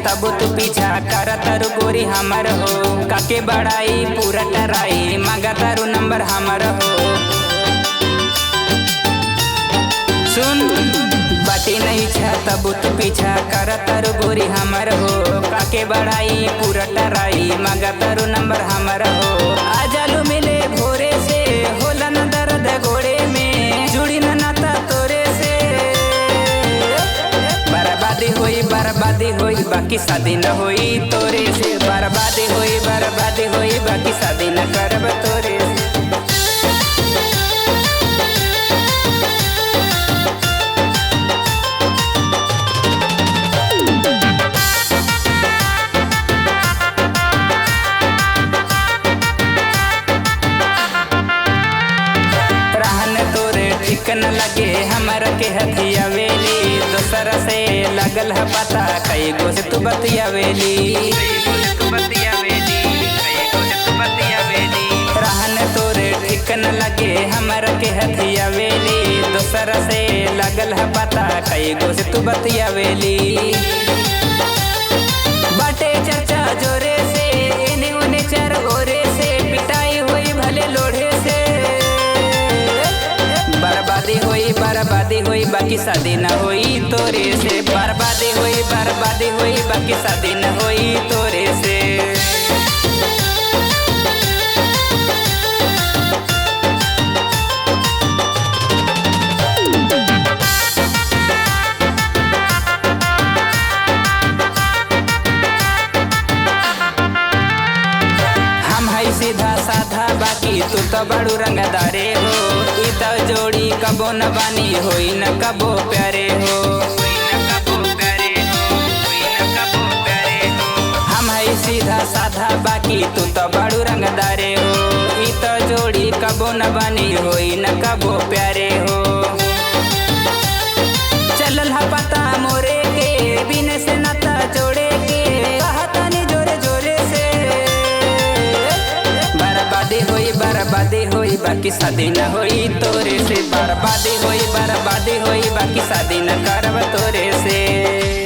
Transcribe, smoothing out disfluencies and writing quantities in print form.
तब तू पीछा कर तारू गोरी हमर हो। काके बड़ाई पूरा टराई मांगा तारू नंबर हमर हो। सुन बाटी नहीं छा तब तू पीछा कर तारू गोरी हमर हो। काके बड़ाई पूरा टराई मांगा तारू नंबर हमर हो। आजालू मिले भोरे से होला न दर्द घोड़े में जुड़ी न नाता तोरे से। बर्बादी होई बाकी शादी न होई तोरे से। बर्बादी होई बाकी शादी न करब तोरे से। न लगे हमारा के हथिया वेली दोसर से लगल है पता कई गो से तू बतिया वेली। रहन तोरे ठीक न लगे हमारा के हथिया वेली दोसर से लगल है पता कई गो से तू बतिया वेली। बाटे चर्चा जोरे से इन्हें उन्हें चार ओरे से पिटाई हुई भले लोढ़े से। बर्बादी होई बाकी शादी न होई तोरे से। बर्बादी होई बाकी शादी न होई तोरे से। हम है सीधा साधा बाकी तू तो बड़ू रंगदारे हो। तो जोड़ी कबो न बानी होई न कबो प्यारे हो। हम है सीधा साधा बाकी तू तो बड़ू रंगदारे हो। ई तो जोड़ी कबो न बानी होई न कबो प्यारे हो। चलल है पता मोरे के बिन से नाता जोड़े के कहता नहीं जोरे जोरे से। बर्बादी होई बाकी शादी न होई तोरे से। बर्बादी होई बाकी शादी न करब तोरे से।